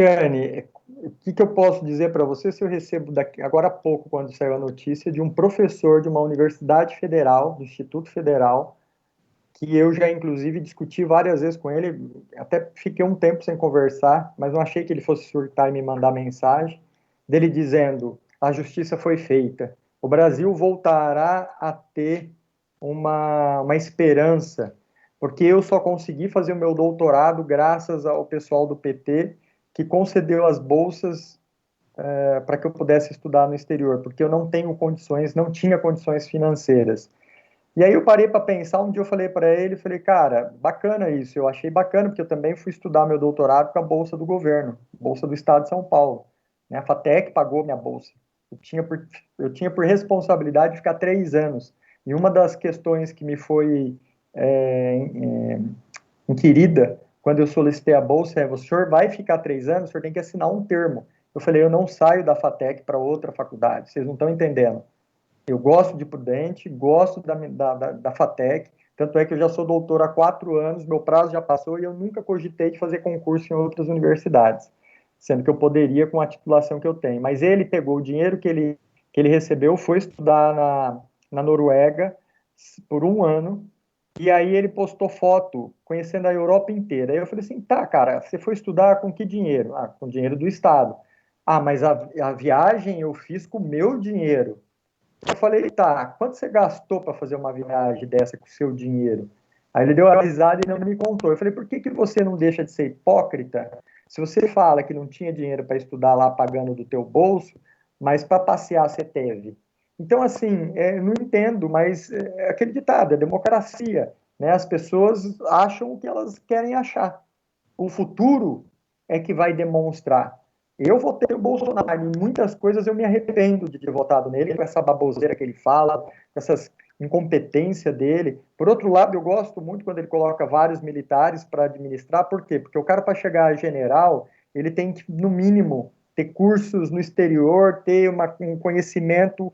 Cristiane, o que eu posso dizer para você se eu recebo daqui, agora há pouco, quando saiu a notícia, de um professor de uma universidade federal, do Instituto Federal, que eu já, inclusive, discuti várias vezes com ele, até fiquei um tempo sem conversar, mas não achei que ele fosse surtar e me mandar mensagem, dele dizendo: a justiça foi feita, o Brasil voltará a ter uma esperança, porque eu só consegui fazer o meu doutorado graças ao pessoal do PT, que concedeu as bolsas para que eu pudesse estudar no exterior, porque eu não tenho condições, não tinha condições financeiras. E aí eu parei para pensar, um dia eu falei para ele, falei, cara, bacana isso, eu achei bacana, porque eu também fui estudar meu doutorado com a bolsa do governo, bolsa do Estado de São Paulo, né? A FATEC pagou minha bolsa. Eu tinha por responsabilidade ficar 3 anos. E uma das questões que me foi é, inquirida quando eu solicitei a bolsa é: o senhor vai ficar 3 anos, o senhor tem que assinar um termo. Eu falei: eu não saio da FATEC para outra faculdade, vocês não estão entendendo. Eu gosto de Prudente, gosto da FATEC, tanto é que eu já sou doutor há 4 anos, meu prazo já passou e eu nunca cogitei de fazer concurso em outras universidades, sendo que eu poderia com a titulação que eu tenho. Mas ele pegou o dinheiro que ele recebeu, foi estudar na Noruega por um ano, e aí ele postou foto conhecendo a Europa inteira. Aí eu falei assim: tá, cara, você foi estudar com que dinheiro? Ah, com dinheiro do Estado. Ah, mas a viagem eu fiz com o meu dinheiro. Eu falei: tá, quanto você gastou para fazer uma viagem dessa com o seu dinheiro? Aí ele deu a risada e não me contou. Eu falei: por que você não deixa de ser hipócrita? Se você fala que não tinha dinheiro para estudar lá pagando do teu bolso, mas para passear você teve. Então, assim, não entendo, mas é aquele ditado, é democracia, né? As pessoas acham o que elas querem achar. O futuro é que vai demonstrar. Eu votei no Bolsonaro, em muitas coisas eu me arrependo de ter votado nele, com essa baboseira que ele fala, com essas incompetência dele. Por outro lado, eu gosto muito quando ele coloca vários militares para administrar. Por quê? Porque o cara, para chegar a general, ele tem que, no mínimo, ter cursos no exterior, ter um conhecimento,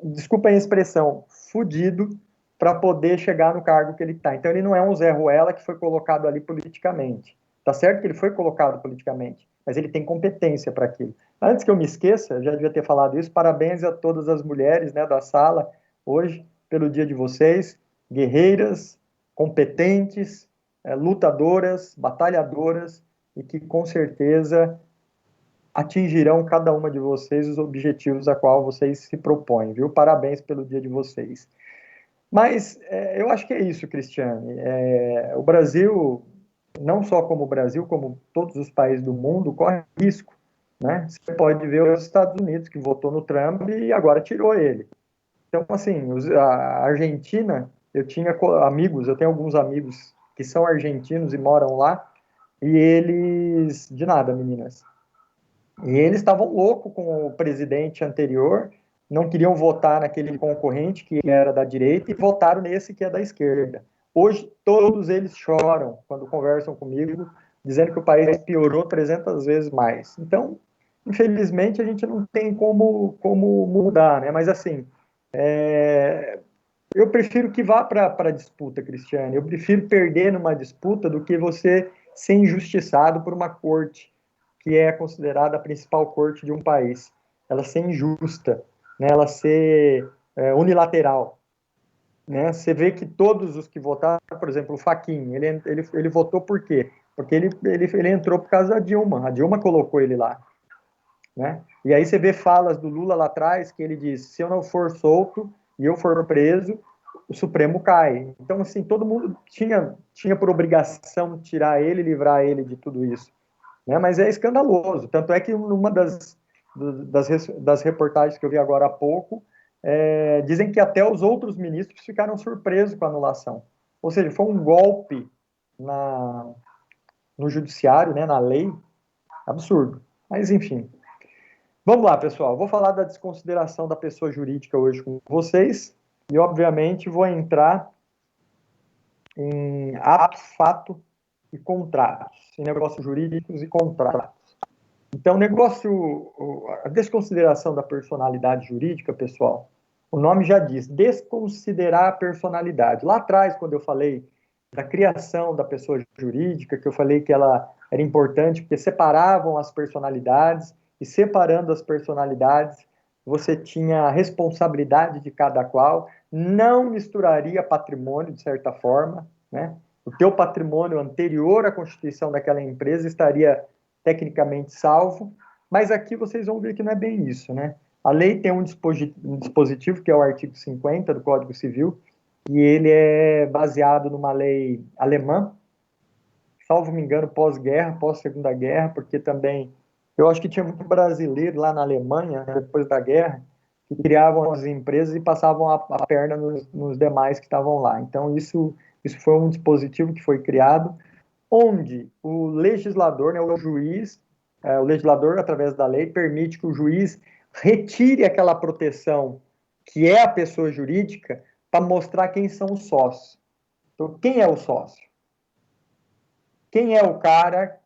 desculpa a expressão, fudido, para poder chegar no cargo que ele está. Então, ele não é um Zé Ruela que foi colocado ali politicamente. Tá certo que ele foi colocado politicamente, mas ele tem competência para aquilo. Antes que eu me esqueça, eu já devia ter falado isso, parabéns a todas as mulheres, né, da sala hoje, pelo dia de vocês, guerreiras, competentes, lutadoras, batalhadoras, e que com certeza atingirão cada uma de vocês os objetivos a qual vocês se propõem, viu? Parabéns pelo dia de vocês. Mas eu acho que é isso, Cristiane. O Brasil, não só como o Brasil, como todos os países do mundo, corre risco, né? Você pode ver os Estados Unidos, que votou no Trump e agora tirou ele. Então, assim, a Argentina, eu tinha amigos, eu tenho alguns amigos que são argentinos e moram lá, e eles, de nada, meninas, e eles estavam loucos com o presidente anterior, não queriam votar naquele concorrente que era da direita e votaram nesse que é da esquerda. Hoje, todos eles choram quando conversam comigo, dizendo que o país piorou 300 vezes mais. Então, infelizmente, a gente não tem como mudar, né? Mas, assim, eu prefiro que vá para a disputa, Cristiane. Eu prefiro perder numa disputa do que você ser injustiçado por uma corte que é considerada a principal corte de um país. Ela ser injusta, né? Ela ser unilateral. Né? Você vê que todos os que votaram, por exemplo, o Fachin, ele votou por quê? Porque ele entrou por causa da Dilma. A Dilma colocou ele lá. Né? E aí você vê falas do Lula lá atrás que ele diz: se eu não for solto e eu for preso, o Supremo cai. Então, assim, todo mundo tinha por obrigação tirar ele, livrar ele de tudo isso. Né? Mas é escandaloso. Tanto é que numa das reportagens que eu vi agora há pouco, dizem que até os outros ministros ficaram surpresos com a anulação. Ou seja, foi um golpe no judiciário, né, na lei, absurdo. Mas, enfim. Vamos lá, pessoal. Vou falar da desconsideração da pessoa jurídica hoje com vocês e, obviamente, vou entrar em ato, fato e contratos, em negócios jurídicos e contratos. Então, a desconsideração da personalidade jurídica, pessoal, o nome já diz, desconsiderar a personalidade. Lá atrás, quando eu falei da criação da pessoa jurídica, que eu falei que ela era importante, porque separavam as personalidades, e separando as personalidades, você tinha a responsabilidade de cada qual, não misturaria patrimônio, de certa forma, né? O teu patrimônio anterior à constituição daquela empresa estaria tecnicamente salvo, mas aqui vocês vão ver que não é bem isso, né? A lei tem um dispositivo, que é o artigo 50 do Código Civil, e ele é baseado numa lei alemã, salvo me engano, pós-guerra, pós-segunda guerra, porque também eu acho que tinha muito brasileiro lá na Alemanha, né, depois da guerra, que criavam as empresas e passavam a perna nos demais que estavam lá. Então, isso foi um dispositivo que foi criado, onde o legislador, né, o juiz, o legislador, através da lei, permite que o juiz retire aquela proteção que é a pessoa jurídica para mostrar quem são os sócios. Então, quem é o sócio? Quem é o cara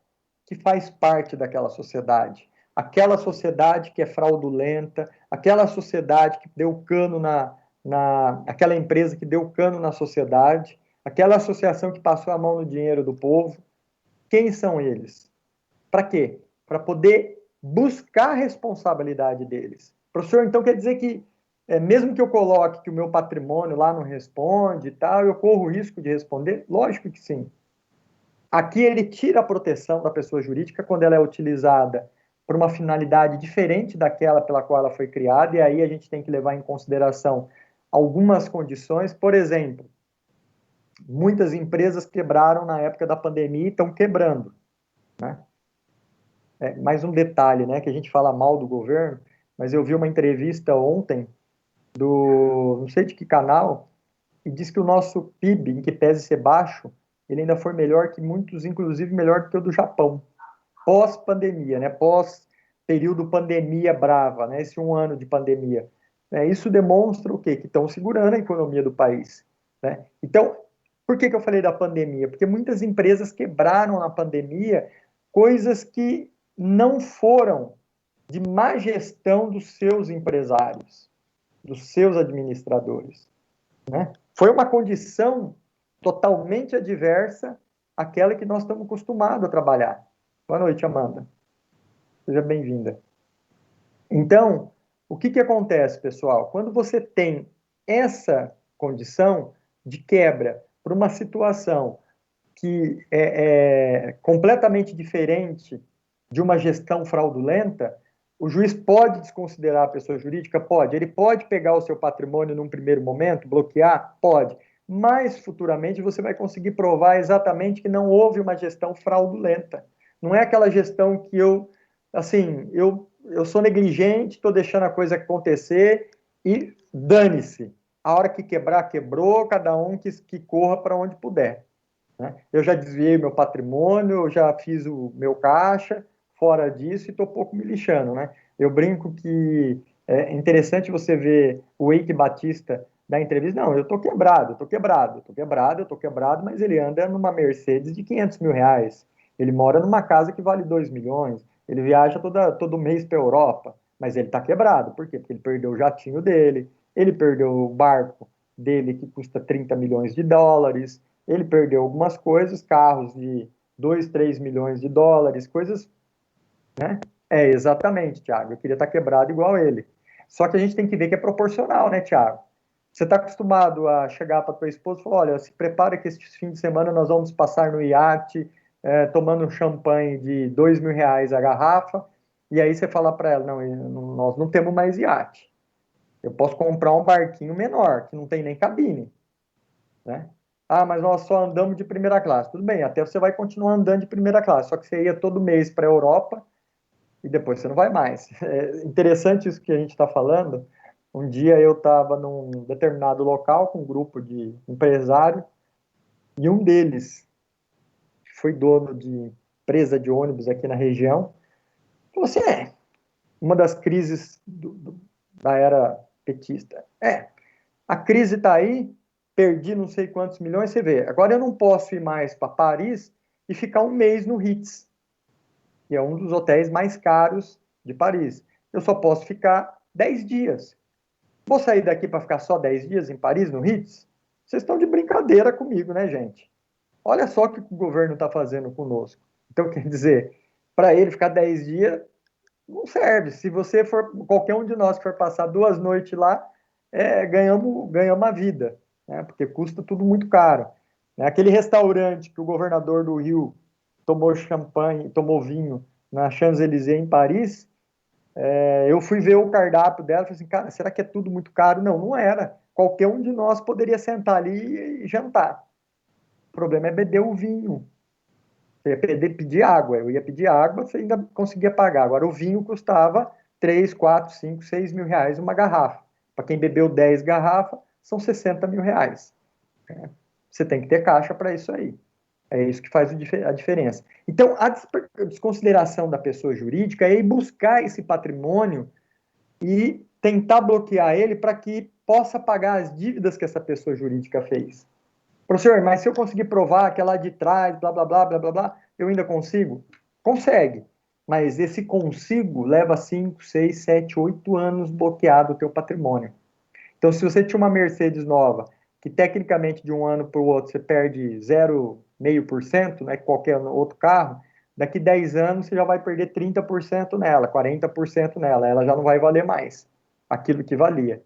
que faz parte daquela sociedade? Aquela sociedade que é fraudulenta, aquela sociedade que deu cano aquela empresa que deu cano na sociedade, aquela associação que passou a mão no dinheiro do povo. Quem são eles? Para quê? Para poder buscar a responsabilidade deles. Professor, então quer dizer que, mesmo que eu coloque que o meu patrimônio lá não responde e tal, eu corro o risco de responder? Lógico que sim. Aqui ele tira a proteção da pessoa jurídica quando ela é utilizada por uma finalidade diferente daquela pela qual ela foi criada, e aí a gente tem que levar em consideração algumas condições. Por exemplo, muitas empresas quebraram na época da pandemia e estão quebrando, né? Mais um detalhe, né, que a gente fala mal do governo, mas eu vi uma entrevista ontem não sei de que canal, e diz que o nosso PIB, em que pese ser baixo, ele ainda foi melhor que muitos, inclusive melhor do que o do Japão, pós-pandemia, né? Pós-período pandemia brava, né? Esse um ano de pandemia. Isso demonstra o quê? Que estão segurando a economia do país, né? Então, por que eu falei da pandemia? Porque muitas empresas quebraram na pandemia coisas que não foram de má gestão dos seus empresários, dos seus administradores, né? Foi uma condição totalmente adversa àquela que nós estamos acostumados a trabalhar. Boa noite, Amanda. Seja bem-vinda. Então, o que acontece, pessoal? Quando você tem essa condição de quebra por uma situação que é completamente diferente de uma gestão fraudulenta, o juiz pode desconsiderar a pessoa jurídica? Pode. Ele pode pegar o seu patrimônio num primeiro momento, bloquear? Pode. Mas futuramente você vai conseguir provar exatamente que não houve uma gestão fraudulenta. Não é aquela gestão que eu sou negligente, estou deixando a coisa acontecer e dane-se. A hora que quebrar, quebrou, cada um que corra para onde puder, né? Eu já desviei meu patrimônio, eu já fiz o meu caixa, fora disso, e estou pouco me lixando, né? Eu brinco que é interessante você ver o Eike Batista da entrevista. Não, eu estou quebrado, estou quebrado, estou quebrado, eu estou quebrado, mas ele anda numa Mercedes de 500 mil reais. Ele mora numa casa que vale 2 milhões. Ele viaja todo mês para a Europa, mas ele está quebrado. Por quê? Porque ele perdeu o jatinho dele, ele perdeu o barco dele que custa 30 milhões de dólares, ele perdeu algumas coisas, carros de 2, 3 milhões de dólares, coisas, né? Exatamente, Thiago. Eu queria estar quebrado igual ele. Só que a gente tem que ver que é proporcional, né, Thiago? Você está acostumado a chegar para tua esposa e falar: olha, se prepara que este fim de semana nós vamos passar no iate, tomando um champanhe de 2 mil reais a garrafa, e aí você fala para ela: não, nós não temos mais iate. Eu posso comprar um barquinho menor, que não tem nem cabine, né? Ah, mas nós só andamos de primeira classe. Tudo bem, até você vai continuar andando de primeira classe, só que você ia todo mês para a Europa e depois você não vai mais. É interessante isso que a gente está falando. Um dia eu estava num determinado local com um grupo de empresários e um deles, que foi dono de empresa de ônibus aqui na região, falou assim: uma das crises da era petista. A crise está aí, perdi não sei quantos milhões, você vê. Agora eu não posso ir mais para Paris e ficar um mês no Ritz, que é um dos hotéis mais caros de Paris. Eu só posso ficar 10 dias. Vou sair daqui para ficar só 10 dias em Paris, no Ritz? Vocês estão de brincadeira comigo, né, gente? Olha só o que o governo está fazendo conosco. Então, quer dizer, para ele ficar 10 dias, não serve. Se você for, qualquer um de nós que for passar 2 noites lá, ganhamos a vida, né? Porque custa tudo muito caro. Né? Aquele restaurante que o governador do Rio tomou champanhe, tomou vinho na Champs-Élysées, em Paris, eu fui ver o cardápio dela e falei assim, cara, será que é tudo muito caro? Não, não era. Qualquer um de nós poderia sentar ali e jantar. O problema é beber o vinho. Você ia pedir água, eu ia pedir água, você ainda conseguia pagar. Agora, o vinho custava 3, 4, 5, 6 mil reais uma garrafa. Para quem bebeu 10 garrafas, são 60 mil reais. Você tem que ter caixa para isso aí. É isso que faz a diferença. Então, a desconsideração da pessoa jurídica é ir buscar esse patrimônio e tentar bloquear ele para que possa pagar as dívidas que essa pessoa jurídica fez. Professor, mas se eu conseguir provar que é lá de trás, blá, blá, blá, blá, blá, blá, eu ainda consigo? Consegue. Mas esse consigo leva 5, 6, 7, 8 anos bloqueado o teu patrimônio. Então, se você tinha uma Mercedes nova, que tecnicamente de um ano para o outro você perde 0,5%, né, qualquer outro carro, daqui 10 anos você já vai perder 30% nela, 40% nela, ela já não vai valer mais aquilo que valia.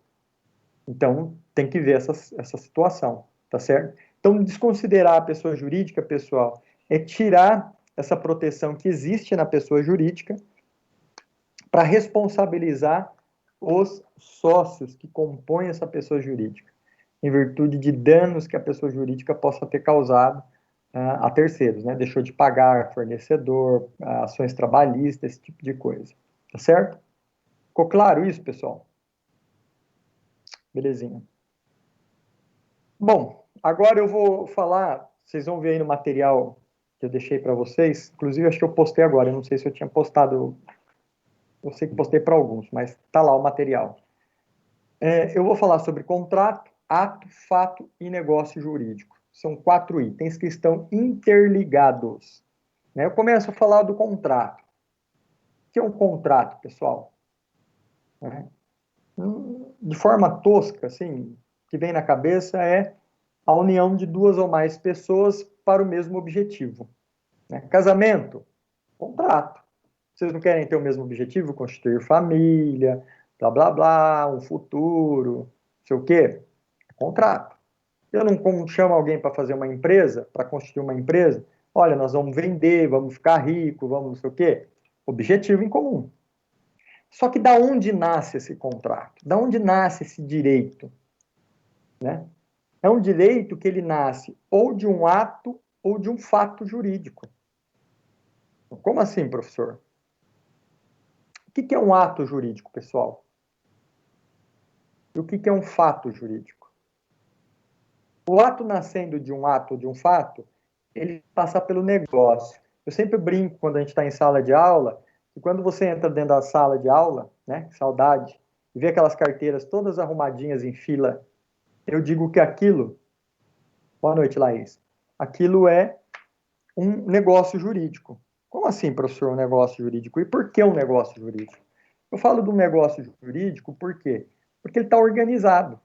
Então, tem que ver essa situação, tá certo? Então, desconsiderar a pessoa jurídica, pessoal, é tirar essa proteção que existe na pessoa jurídica para responsabilizar os sócios que compõem essa pessoa jurídica, em virtude de danos que a pessoa jurídica possa ter causado a terceiros, né? Deixou de pagar fornecedor, ações trabalhistas, esse tipo de coisa, tá certo? Ficou claro isso, pessoal? Belezinha. Bom, agora eu vou falar, vocês vão ver aí no material que eu deixei para vocês, inclusive acho que eu postei agora, eu não sei se eu tinha postado, eu sei que postei para alguns, mas tá lá o material. Eu vou falar sobre contrato, ato, fato e negócio jurídico. São 4 itens que estão interligados. Né? Eu começo a falar do contrato. O que é um contrato, pessoal? Né? De forma tosca, assim, que vem na cabeça é a união de 2 ou mais pessoas para o mesmo objetivo. Né? Casamento, contrato. Vocês não querem ter o mesmo objetivo? Constituir família, blá, blá, blá, um futuro, não sei o quê? Contrato. Eu não chamo alguém para fazer uma empresa, para constituir uma empresa. Olha, nós vamos vender, vamos ficar rico, vamos não sei o quê. Objetivo em comum. Só que da onde nasce esse contrato? Da onde nasce esse direito? Né? É um direito que ele nasce ou de um ato ou de um fato jurídico. Como assim, professor? O que é um ato jurídico, pessoal? E o que é um fato jurídico? O ato nascendo de um ato ou de um fato, ele passa pelo negócio. Eu sempre brinco quando a gente está em sala de aula, que quando você entra dentro da sala de aula, né, saudade, e vê aquelas carteiras todas arrumadinhas em fila, eu digo que aquilo, boa noite, Laís, aquilo é um negócio jurídico. Como assim, professor, um negócio jurídico? E por que um negócio jurídico? Eu falo do negócio jurídico por quê? Porque ele está organizado.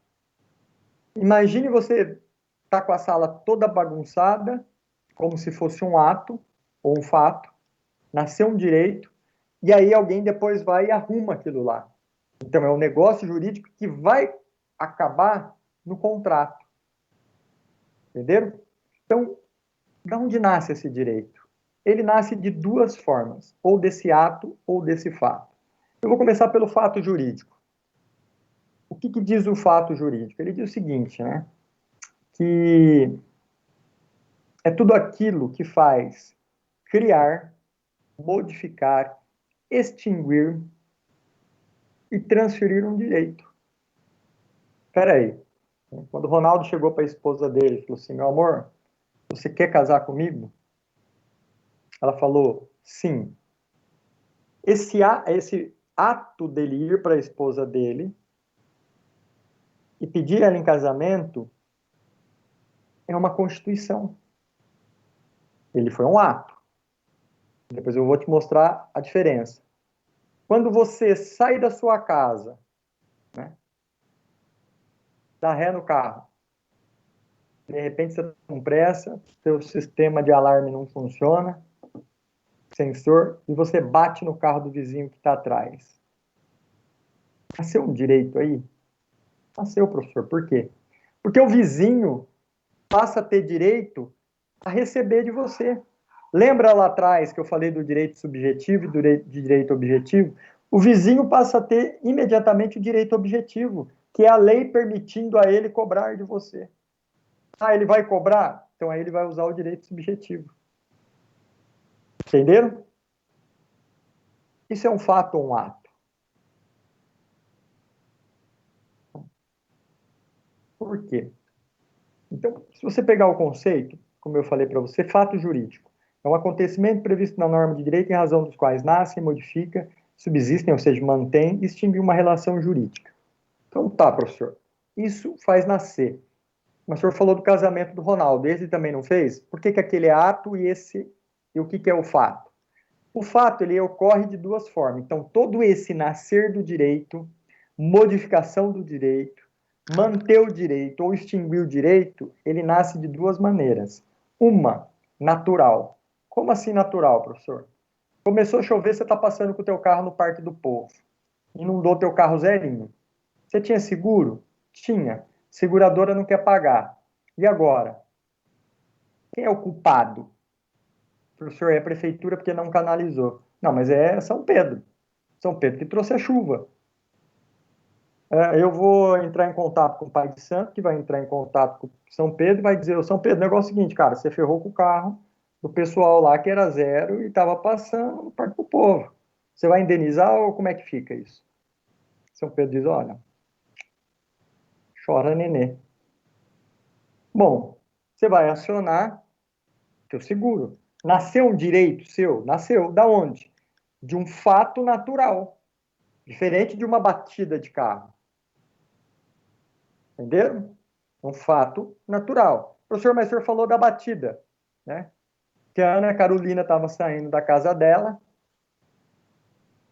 Imagine você estar com a sala toda bagunçada, como se fosse um ato ou um fato, nasceu um direito, e aí alguém depois vai e arruma aquilo lá. Então, é um negócio jurídico que vai acabar no contrato. Entenderam? Então, de onde nasce esse direito? Ele nasce de 2 formas, ou desse ato ou desse fato. Eu vou começar pelo fato jurídico. O que diz o fato jurídico? Ele diz o seguinte, né? Que é tudo aquilo que faz criar, modificar, extinguir e transferir um direito. Espera aí. Quando o Ronaldo chegou para a esposa dele e falou assim, meu amor, você quer casar comigo? Ela falou, sim. Esse ato dele ir para a esposa dele e pedir ela em casamento é uma constituição. Ele foi um ato. Depois eu vou te mostrar a diferença. Quando você sai da sua casa, né, dá ré no carro, de repente você está com pressa, seu sistema de alarme não funciona, sensor e você bate no carro do vizinho que está atrás. Nasceu um direito aí? Nasceu, professor. Por quê? Porque o vizinho passa a ter direito a receber de você. Lembra lá atrás que eu falei do direito subjetivo e do direito objetivo? O vizinho passa a ter imediatamente o direito objetivo, que é a lei permitindo a ele cobrar de você. Ah, ele vai cobrar? Então aí ele vai usar o direito subjetivo. Entenderam? Isso é um fato ou um ato? Por quê? Então, se você pegar o conceito, como eu falei para você, fato jurídico é um acontecimento previsto na norma de direito em razão dos quais nascem, modifica, subsistem, ou seja, mantém e extingue uma relação jurídica. Então, tá, professor. Isso faz nascer. Mas o senhor falou do casamento do Ronaldo, esse também não fez? Por que aquele é ato e o que é o fato? O fato, ele ocorre de duas formas. Então, todo esse nascer do direito, modificação do direito, manter o direito ou extinguir o direito, ele nasce de duas maneiras. Uma, natural. Como assim natural, professor? Começou a chover, você está passando com o teu carro no Parque do Povo. Inundou teu carro zerinho. Você tinha seguro? Tinha. Seguradora não quer pagar. E agora? Quem é o culpado? Professor, é a prefeitura porque não canalizou. Não, mas é São Pedro. São Pedro que trouxe a chuva. Eu vou entrar em contato com o pai de santo, que vai entrar em contato com São Pedro e vai dizer, São Pedro, o negócio é o seguinte, cara, você ferrou com o carro do pessoal lá que era zero e estava passando no Parque do Povo. Você vai indenizar ou como é que fica isso? São Pedro diz, olha, chora nenê. Bom, você vai acionar teu seguro. Nasceu um direito seu? Nasceu. Da onde? De um fato natural. Diferente de uma batida de carro. Entenderam? Um fato natural. Professor, mas o senhor falou da batida, né? Que a Ana Carolina estava saindo da casa dela,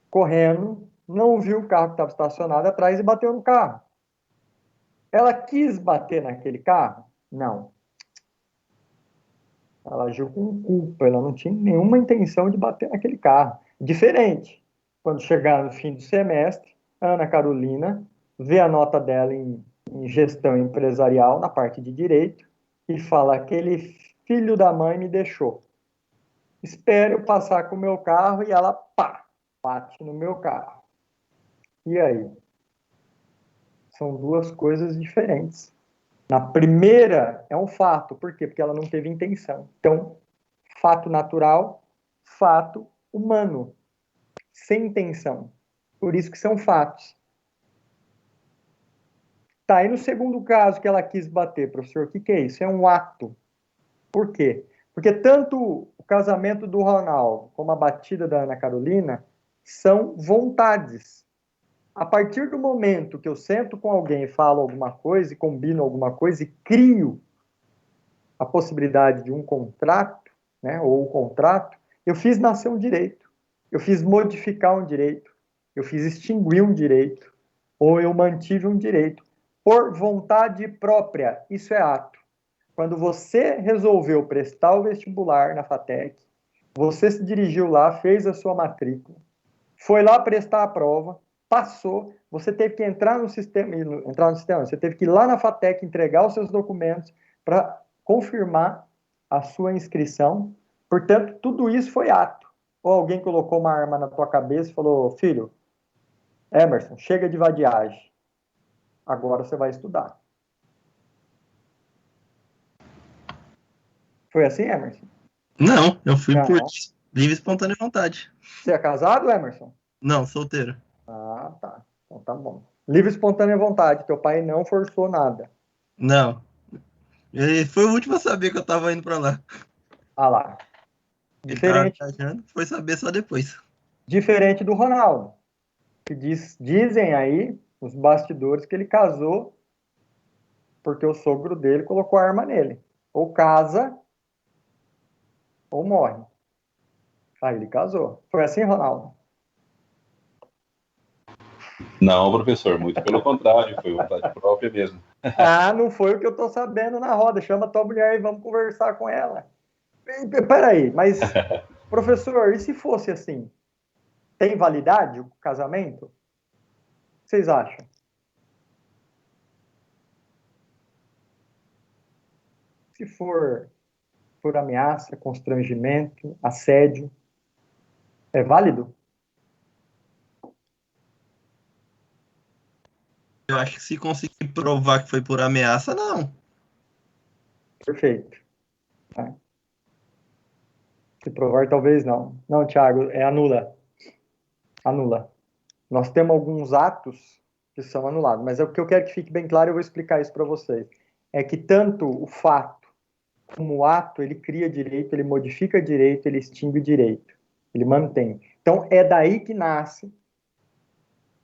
correndo, não viu o carro que estava estacionado atrás e bateu no carro. Ela quis bater naquele carro? Não. Ela agiu com culpa, ela não tinha nenhuma intenção de bater naquele carro. Diferente, quando chegar no fim do semestre, a Ana Carolina vê a nota dela em gestão empresarial, na parte de direito, e fala: aquele filho da mãe me deixou. Espero passar com o meu carro e ela, pá, bate no meu carro. E aí? São duas coisas diferentes. Na primeira, é um fato. Por quê? Porque ela não teve intenção. Então, fato natural, fato humano, sem intenção. Por isso que são fatos. Tá, e no segundo caso que ela quis bater, professor, o que é isso? É um ato. Por quê? Porque tanto o casamento do Ronaldo como a batida da Ana Carolina são vontades. A partir do momento que eu sento com alguém e falo alguma coisa, e combino alguma coisa e crio a possibilidade de um contrato, né, ou o contrato, eu fiz nascer um direito, eu fiz modificar um direito, eu fiz extinguir um direito, ou eu mantive um direito, por vontade própria, isso é ato. Quando você resolveu prestar o vestibular na FATEC, você se dirigiu lá, fez a sua matrícula, foi lá prestar a prova, passou, você teve que entrar no sistema, você teve que ir lá na FATEC entregar os seus documentos para confirmar a sua inscrição. Portanto, tudo isso foi ato. Ou alguém colocou uma arma na tua cabeça e falou: filho, Emerson, chega de vadiagem. Agora você vai estudar. Foi assim, Emerson? Não, eu fui por Não. livre e espontânea vontade. Você é casado, Emerson? Não, solteiro. Ah, tá. Então tá bom. Livre e espontânea vontade. Teu pai não forçou nada. Não. Ele foi o último a saber que eu tava indo pra lá. Ah lá. Ele tava Diferente. viajando, foi saber só depois. Diferente do Ronaldo, que dizem aí, nos bastidores, que ele casou porque o sogro dele colocou a arma nele. Ou casa, ou morre. Aí ele casou. Foi assim, Ronaldo? Não, professor, muito pelo contrário, foi vontade própria mesmo. Ah, não foi o que eu tô sabendo na roda. Chama tua mulher e vamos conversar com ela. Peraí, mas Professor, e se fosse assim? Tem validade o casamento? O que vocês acham? Se for por ameaça, constrangimento, assédio, é válido? Eu acho que se conseguir provar que foi por ameaça, não. Perfeito. Tá. Se provar, talvez não. Não, Thiago, é anula. Anula. Nós temos alguns atos que são anulados, mas é o que eu quero que fique bem claro, eu vou explicar isso para vocês. É que tanto o fato como o ato, ele cria direito, ele modifica direito, ele extingue direito, ele mantém. Então, é daí que nasce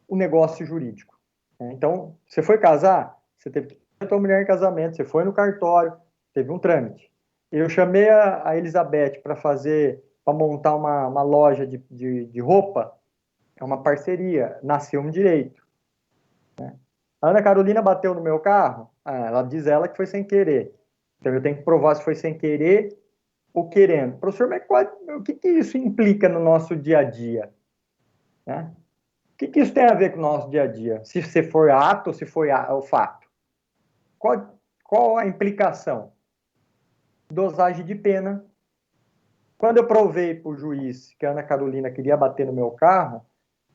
o negócio jurídico. Então, você foi casar, você teve que ter a tua mulher em casamento, você foi no cartório, teve um trâmite. Eu chamei a Elizabeth para montar uma loja de roupa, é uma parceria, nasceu um direito. A Ana Carolina bateu no meu carro, ela diz ela que foi sem querer. Então eu tenho que provar se foi sem querer ou querendo. Professor, mas o que isso implica no nosso dia a dia? Né? O que isso tem a ver com o nosso dia a dia? Se você for ato ou se foi o fato? Qual a implicação? Dosagem de pena. Quando eu provei para o juiz que a Ana Carolina queria bater no meu carro,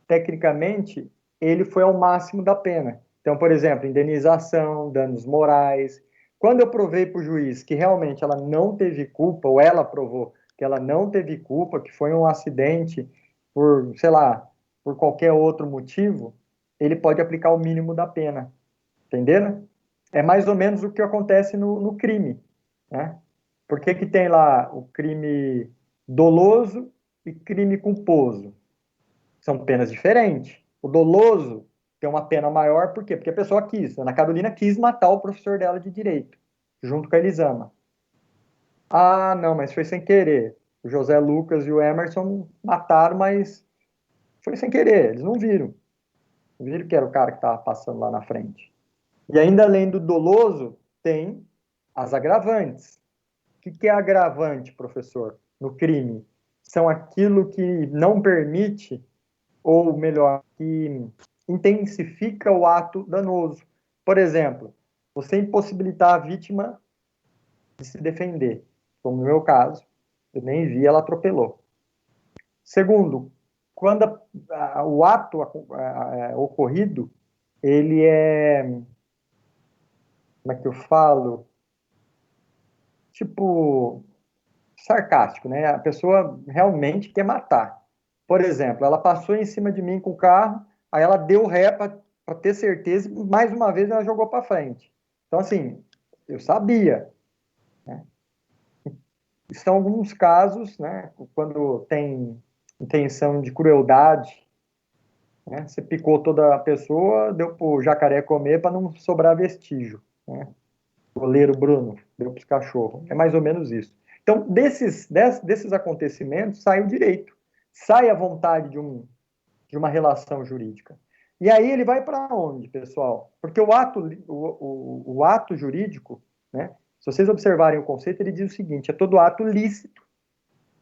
tecnicamente, ele foi ao máximo da pena. Então, por exemplo, indenização, danos morais. Quando eu provei para o juiz que realmente ela não teve culpa, ou ela provou que ela não teve culpa, que foi um acidente por, sei lá, por qualquer outro motivo, ele pode aplicar o mínimo da pena. Entenderam? É mais ou menos o que acontece no crime. Né? Por que que tem lá o crime doloso e crime culposo? São penas diferentes. O doloso tem uma pena maior, por quê? Porque a pessoa quis. A Ana Carolina quis matar o professor dela de direito, junto com a Elisama. Ah, não, mas foi sem querer. O José Lucas e o Emerson mataram, mas foi sem querer, eles não viram. Não viram que era o cara que estava passando lá na frente. E ainda além do doloso, tem as agravantes. O que é agravante, professor, no crime? São aquilo que não permite, ou melhor, que intensifica o ato danoso. Por exemplo, você impossibilitar a vítima de se defender, como no meu caso, eu nem vi, ela atropelou. Segundo, quando o ato ocorrido, ele é, como é que eu falo? Tipo, sarcástico, né? A pessoa realmente quer matar. Por exemplo, ela passou em cima de mim com o carro, aí ela deu ré para ter certeza e mais uma vez ela jogou para frente. Então, assim, eu sabia. Né? São alguns casos, né? Quando tem intenção de crueldade, né? Você picou toda a pessoa, deu para o jacaré comer para não sobrar vestígio. Né? O goleiro Bruno deu para os cachorros. É mais ou menos isso. Então, desses acontecimentos, sai o direito, sai a vontade de uma relação jurídica. E aí ele vai para onde, pessoal? Porque o ato jurídico, né, se vocês observarem o conceito, ele diz o seguinte, é todo ato lícito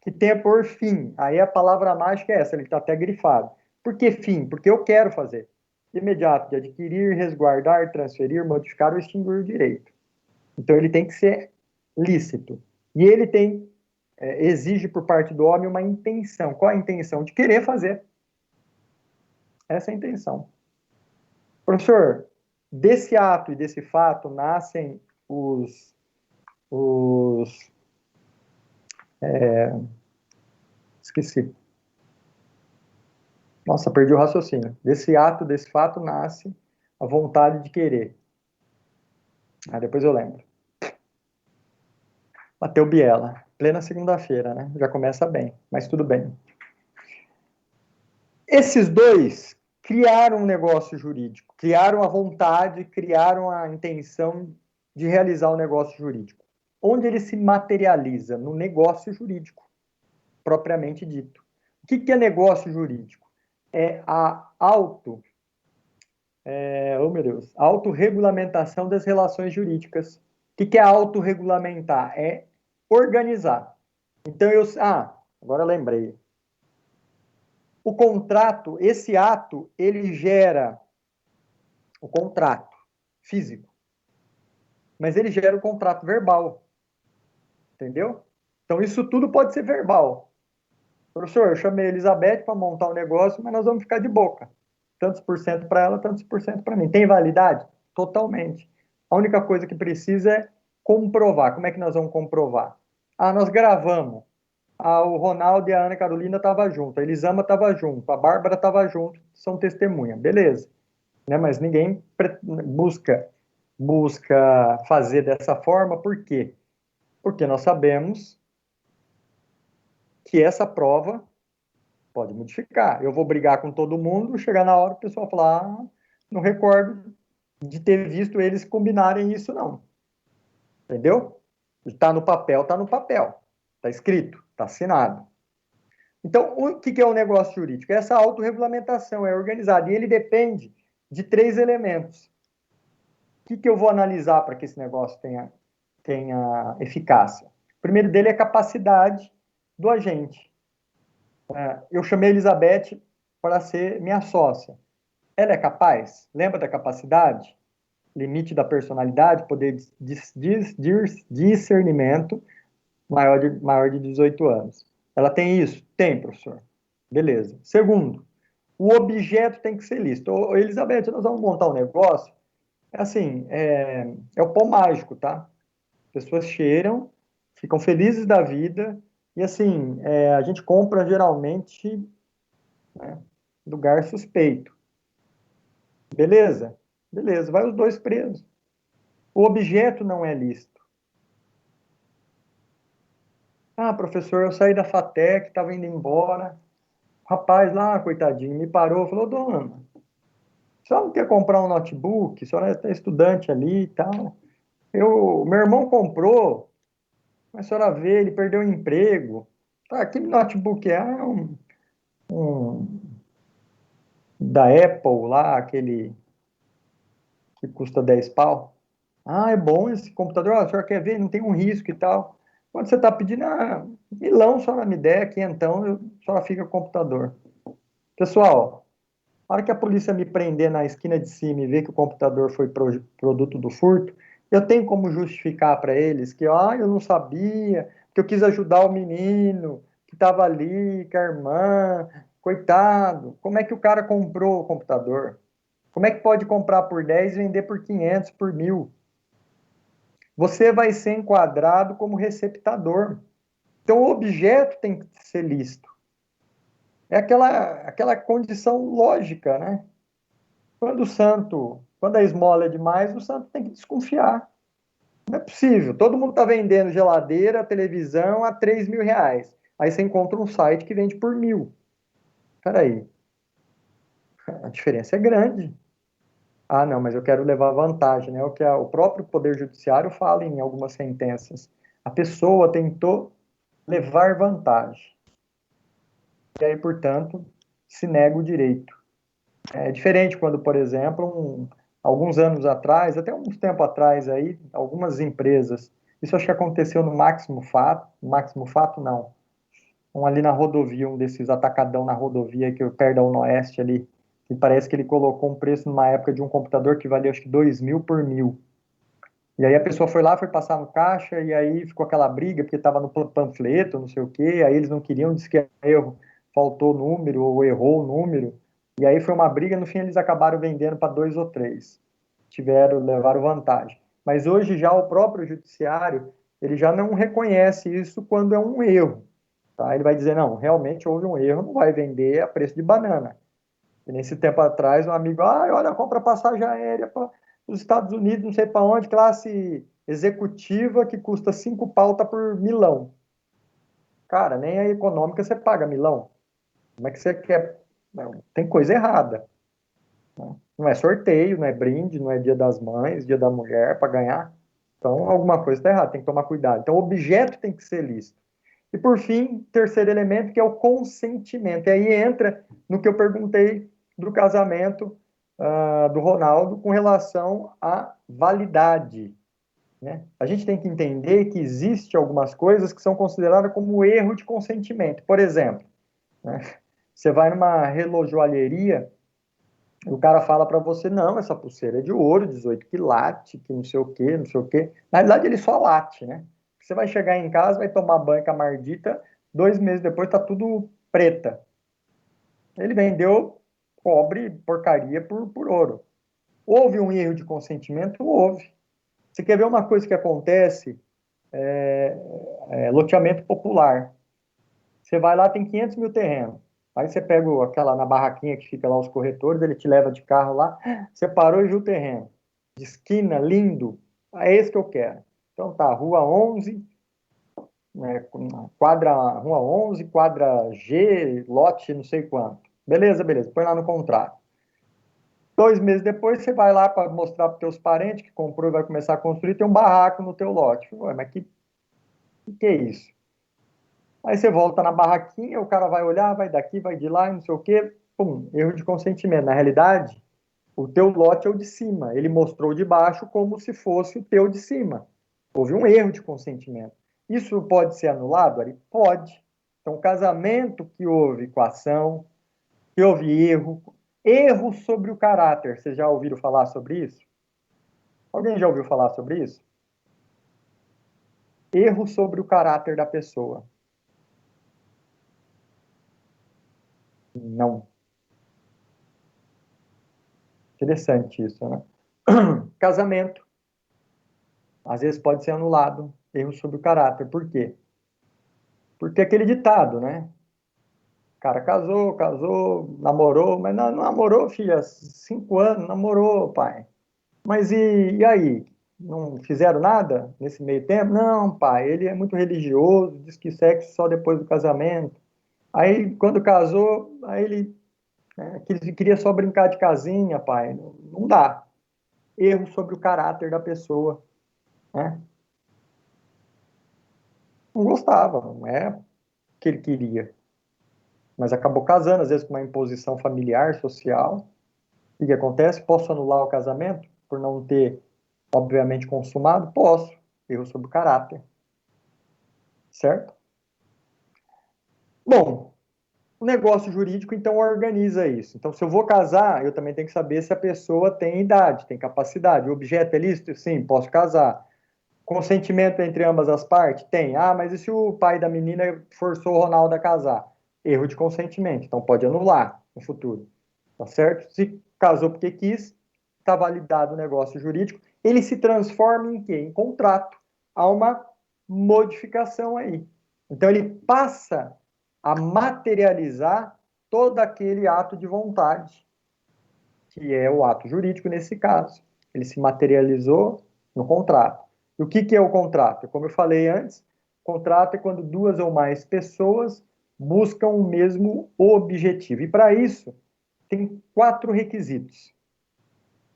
que tenha por fim. Aí a palavra mágica é essa, ele está até grifado. Por que fim? Porque eu quero fazer. Imediato, de adquirir, resguardar, transferir, modificar ou extinguir o direito. Então ele tem que ser lícito. E ele exige por parte do homem uma intenção. Qual a intenção? De querer fazer. Essa é a intenção. Professor, desse ato e desse fato nascem esqueci. Nossa, perdi o raciocínio. Desse ato, desse fato, nasce a vontade de querer. Depois eu lembro. Mateu Biela. Plena segunda-feira, né? Já começa bem, mas tudo bem. Esses dois criaram um negócio jurídico, criaram a vontade, criaram a intenção de realizar o negócio jurídico. Onde ele se materializa? No negócio jurídico, propriamente dito. O que é negócio jurídico? É a autorregulamentação das relações jurídicas. O que é autorregulamentar? É organizar. Então, Agora lembrei. O contrato, esse ato, ele gera o contrato físico, mas ele gera o contrato verbal, entendeu? Então, isso tudo pode ser verbal. Professor, eu chamei a Elizabeth para montar um negócio, mas nós vamos ficar de boca. Tantos por cento para ela, tantos por cento para mim. Tem validade? Totalmente. A única coisa que precisa é comprovar. Como é que nós vamos comprovar? Ah, nós gravamos. Ah, o Ronaldo e a Ana Carolina estavam juntos, a Elisama estava junto, a Bárbara estava junto, são testemunha. Beleza. Né? Mas ninguém busca fazer dessa forma, por quê? Porque nós sabemos que essa prova pode modificar. Eu vou brigar com todo mundo, chegar na hora o pessoal falar, ah, não recordo de ter visto eles combinarem isso, não. Entendeu? Está no papel, está no papel. Está escrito, está assinado. Então, o que é o negócio jurídico? Essa autorregulamentação é organizada e ele depende de 3 elementos. O que eu vou analisar para que esse negócio tenha eficácia? O primeiro dele é a capacidade do agente. Eu chamei a Elizabeth para ser minha sócia. Ela é capaz? Lembra da capacidade? Limite da personalidade, poder de discernimento, maior de 18 anos. Ela tem isso? Tem, professor. Beleza. Segundo, o objeto tem que ser lícito. Ô, Elizabeth, nós vamos montar um negócio. Assim, é o pão mágico, tá? Pessoas cheiram, ficam felizes da vida, e assim, a gente compra geralmente, né, lugar suspeito. Beleza? Beleza, vai os dois presos. O objeto não é lícito. Ah, professor, eu saí da FATEC, estava indo embora. O rapaz lá, coitadinho, me parou, falou, dona, a senhora não quer comprar um notebook? A senhora é estudante ali e tal. Meu irmão comprou, mas a senhora vê, ele perdeu o emprego. Tá, aquele notebook é um da Apple lá, aquele que custa 10 pau. Ah, é bom esse computador. Ah, a senhora quer ver? Não tem um risco e tal. Quando você está pedindo, milão, a senhora me der aqui, então, a senhora fica com o computador. Pessoal, a hora que a polícia me prender na esquina de cima e ver que o computador foi produto do furto, eu tenho como justificar para eles que, eu não sabia, que eu quis ajudar o menino que estava ali, com a irmã, coitado. Como é que o cara comprou o computador? Como é que pode comprar por 10 e vender por 500, por 1.000? Você vai ser enquadrado como receptador. Então, o objeto tem que ser lícito. É aquela condição lógica, né? Quando a esmola é demais, o santo tem que desconfiar. Não é possível. Todo mundo está vendendo geladeira, televisão a 3 mil reais. Aí você encontra um site que vende por 1.000. Peraí. A diferença é grande. Ah, não, mas eu quero levar vantagem, né? O que o próprio Poder Judiciário fala em algumas sentenças. A pessoa tentou levar vantagem. E aí, portanto, se nega o direito. É diferente quando, por exemplo, alguns anos atrás, até uns tempo atrás aí, algumas empresas, isso acho que aconteceu no Máximo Fato não, ali na rodovia, um desses atacadão na rodovia que perto da Unoeste ali, que parece que ele colocou um preço numa época de um computador que valia acho que 2.000 por 1.000. E aí a pessoa foi lá, foi passar no caixa, e aí ficou aquela briga, porque estava no panfleto, não sei o quê, aí eles não queriam, disse que era erro, faltou o número, ou errou o número, e aí foi uma briga, no fim eles acabaram vendendo para 2 ou 3. Levaram vantagem. Mas hoje já o próprio judiciário, ele já não reconhece isso quando é um erro. Tá? Ele vai dizer, não, realmente houve um erro, não vai vender a preço de banana. E nesse tempo atrás, um amigo, olha, compra passagem aérea para os Estados Unidos, não sei para onde, classe executiva que custa 5 pau, tá por milão. Cara, nem a econômica você paga milão. Como é que você quer? Não, tem coisa errada. Não é sorteio, não é brinde, não é dia das mães, dia da mulher para ganhar. Então, alguma coisa está errada, tem que tomar cuidado. Então, o objeto tem que ser lícito. E, por fim, terceiro elemento, que é o consentimento. E aí entra no que eu perguntei do casamento do Ronaldo com relação à validade. né? A gente tem que entender que existe algumas coisas que são consideradas como erro de consentimento. Por exemplo, né, você vai numa relojoalheria, o cara fala para você, não, essa pulseira é de ouro, 18 quilates, que não sei o quê, não sei o quê. Na verdade, ele só late, né? Você vai chegar em casa, vai tomar banho com a Mardita, 2 meses depois tá tudo preta. Ele vendeu cobre, porcaria, por ouro. Houve um erro de consentimento? Houve. Você quer ver uma coisa que acontece? Loteamento popular. Você vai lá, tem 500 mil terrenos. Aí você pega aquela na barraquinha que fica lá os corretores, ele te leva de carro lá, você parou e viu o terreno. De esquina, lindo. É esse que eu quero. Então tá, Rua 11, né, Rua 11, quadra G, lote não sei quanto. Beleza, beleza, põe lá no contrato. 2 meses depois, você vai lá para mostrar para os teus parentes que comprou e vai começar a construir, tem um barraco no teu lote. Ué, mas que é isso? Aí você volta na barraquinha, o cara vai olhar, vai daqui, vai de lá, não sei o quê, pum, erro de consentimento. Na realidade, o teu lote é o de cima. Ele mostrou o de baixo como se fosse o teu de cima. Houve um erro de consentimento. Isso pode ser anulado, Ari? Pode. Então, casamento que houve coação, que houve erro sobre o caráter. Vocês já ouviram falar sobre isso? Alguém já ouviu falar sobre isso? Erro sobre o caráter da pessoa. Não. Interessante isso, né? Casamento. Às vezes pode ser anulado. Erro sobre o caráter. Por quê? Porque é aquele ditado, né? O cara casou, namorou, mas não namorou, filha, 5 anos, namorou, pai. Mas e aí? Não fizeram nada nesse meio tempo? Não, pai, ele é muito religioso, diz que sexo só depois do casamento. Aí, quando casou, aí ele, né, queria só brincar de casinha, pai. Não dá. Erro sobre o caráter da pessoa, né? Não gostava, não é o que ele queria. Mas acabou casando, às vezes com uma imposição familiar, social. O que acontece? Posso anular o casamento por não ter, obviamente, consumado? Posso. Erro sobre o caráter. Certo? Bom, o negócio jurídico, então, organiza isso. Então, se eu vou casar, eu também tenho que saber se a pessoa tem idade, tem capacidade. O objeto é lícito? Sim, posso casar. Consentimento entre ambas as partes? Tem. Ah, mas e se o pai da menina forçou o Ronaldo a casar? Erro de consentimento. Então, pode anular no futuro. Tá certo? Se casou porque quis, está validado o negócio jurídico. Ele se transforma em quê? Em contrato. Há uma modificação aí. Então, ele passa a materializar todo aquele ato de vontade, que é o ato jurídico nesse caso. Ele se materializou no contrato. E o que é o contrato? Como eu falei antes, contrato é quando duas ou mais pessoas buscam o mesmo objetivo. E para isso, tem 4 requisitos.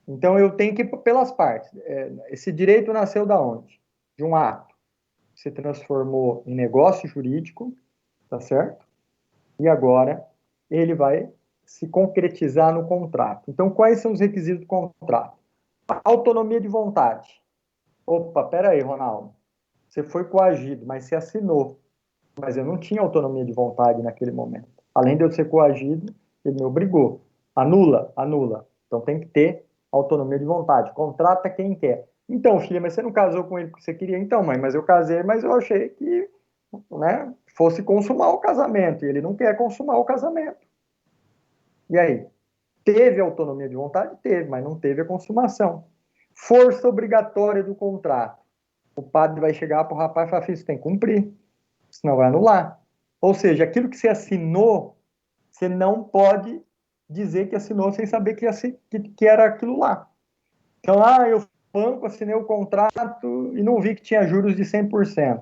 Então, eu tenho que ir pelas partes. Esse direito nasceu da onde? De um ato. Se transformou em negócio jurídico, tá certo? E agora ele vai se concretizar no contrato. Então, quais são os requisitos do contrato? Autonomia de vontade. Opa, peraí, Ronaldo. Você foi coagido, mas você assinou. Mas eu não tinha autonomia de vontade naquele momento. Além de eu ser coagido, ele me obrigou. Anula, anula. Então tem que ter autonomia de vontade. Contrata quem quer. Então, filha, mas você não casou com ele porque você queria? Então, mãe, mas eu casei, mas eu achei que, né, fosse consumar o casamento. E ele não quer consumar o casamento. E aí? Teve autonomia de vontade? Teve, mas não teve a consumação. Força obrigatória do contrato. O padre vai chegar para o rapaz e falar: filho, você tem que cumprir, senão vai anular. Ou seja, aquilo que você assinou, você não pode dizer que assinou sem saber que era aquilo lá. Então, eu banco, assinei o contrato e não vi que tinha juros de 100%.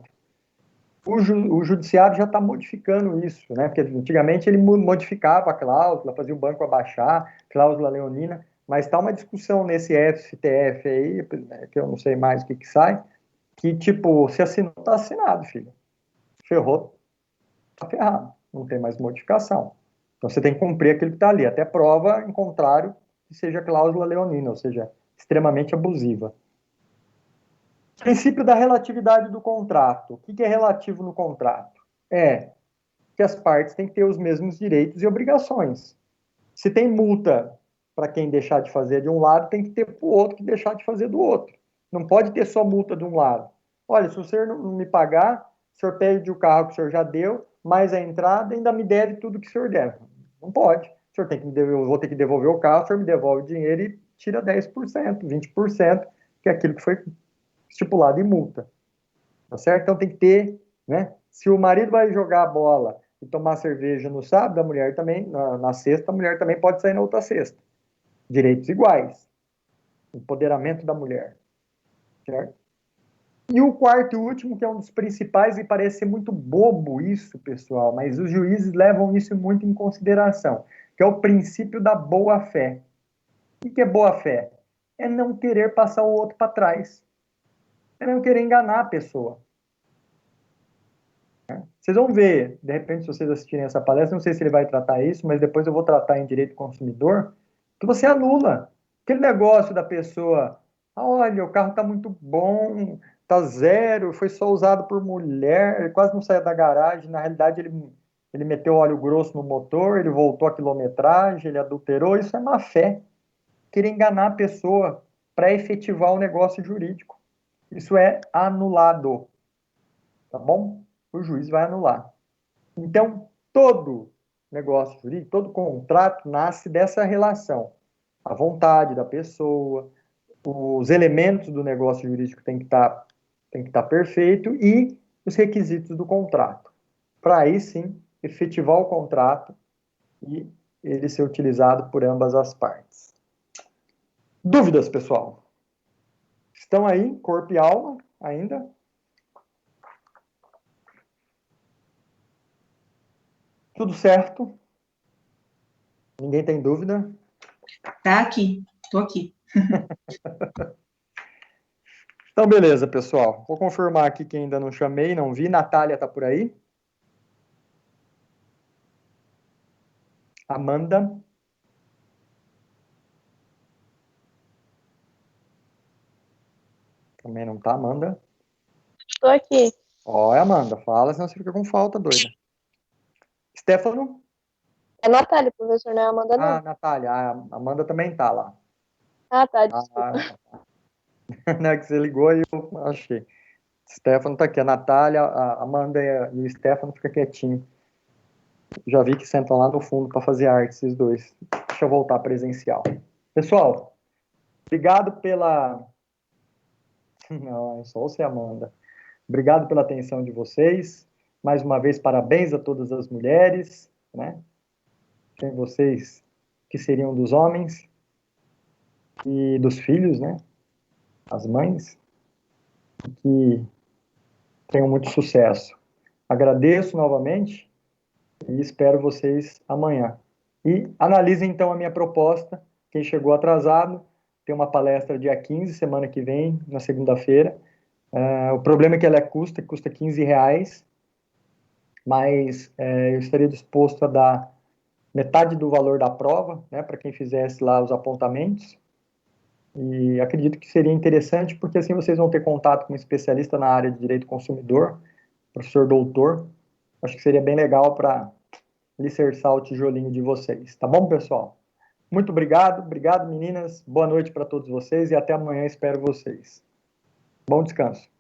O judiciário já está modificando isso, né? Porque antigamente ele modificava a cláusula, fazia o banco abaixar, cláusula leonina, mas está uma discussão nesse STF aí, que eu não sei mais o que sai, que tipo, se assinou, está assinado, filho. Ferrou, está ferrado, não tem mais modificação. Então você tem que cumprir aquilo que está ali, até prova em contrário que seja cláusula leonina, ou seja, extremamente abusiva. Princípio da relatividade do contrato. O que é relativo no contrato? É que as partes têm que ter os mesmos direitos e obrigações. Se tem multa para quem deixar de fazer de um lado, tem que ter para o outro que deixar de fazer do outro. Não pode ter só multa de um lado. Olha, se o senhor não me pagar, o senhor perde o carro que o senhor já deu, mais a entrada, ainda me deve tudo que o senhor deve. Não pode. O senhor tem que eu vou ter que devolver o carro, o senhor me devolve o dinheiro e tira 10%, 20%, que é aquilo que foi estipulado em multa. Tá certo? Então tem que ter, né? Se o marido vai jogar a bola e tomar cerveja no sábado, a mulher também, na sexta, a mulher também pode sair na outra sexta. Direitos iguais. Empoderamento da mulher. Certo? E o quarto e último, que é um dos principais, e parece ser muito bobo isso, pessoal, mas os juízes levam isso muito em consideração, que é o princípio da boa-fé. O que é boa-fé? É não querer passar o outro para trás. É não querer enganar a pessoa. Vocês vão ver, de repente, se vocês assistirem essa palestra, não sei se ele vai tratar isso, mas depois eu vou tratar em direito consumidor, que você anula aquele negócio da pessoa, olha, o carro está muito bom, está zero, foi só usado por mulher, ele quase não saiu da garagem, na realidade ele meteu óleo grosso no motor, ele voltou a quilometragem, ele adulterou, isso é má fé, querer enganar a pessoa para efetivar o negócio jurídico. Isso é anulado, tá bom? O juiz vai anular. Então, todo negócio jurídico, todo contrato nasce dessa relação. A vontade da pessoa, os elementos do negócio jurídico tem que estar perfeito e os requisitos do contrato. Para aí sim, efetivar o contrato e ele ser utilizado por ambas as partes. Dúvidas, pessoal? Estão aí, corpo e alma, ainda? Tudo certo? Ninguém tem dúvida? Tá aqui, tô aqui. Então, beleza, pessoal. Vou confirmar aqui quem ainda não chamei, não vi. Natália tá por aí? Amanda? Também não tá, Amanda? Estou aqui. Ó, é Amanda. Fala, senão você fica com falta, doida. Stefano? É Natália, professor, não é Amanda, não. Ah, Natália. A Amanda também tá lá. Ah, tá, desculpa. Né, que você ligou e eu achei. Stefano tá aqui. A Natália, a Amanda e o Stefano ficam quietinhos. Já vi que sentam lá no fundo para fazer arte, esses dois. Deixa eu voltar presencial. Pessoal, obrigado pela... Não, só você, Amanda. Obrigado pela atenção de vocês. Mais uma vez, parabéns a todas as mulheres, né? Sem vocês, que seriam dos homens e dos filhos, né? As mães. Que tenham muito sucesso. Agradeço novamente e espero vocês amanhã. E analisem então a minha proposta. Quem chegou atrasado, tem uma palestra dia 15, semana que vem, na segunda-feira. O problema é que ela custa R$15, mas eu estaria disposto a dar metade do valor da prova, né, para quem fizesse lá os apontamentos. E acredito que seria interessante, porque assim vocês vão ter contato com um especialista na área de direito consumidor, professor doutor. Acho que seria bem legal para alicerçar o tijolinho de vocês. Tá bom, pessoal? Muito obrigado. Obrigado, meninas. Boa noite para todos vocês e até amanhã espero vocês. Bom descanso.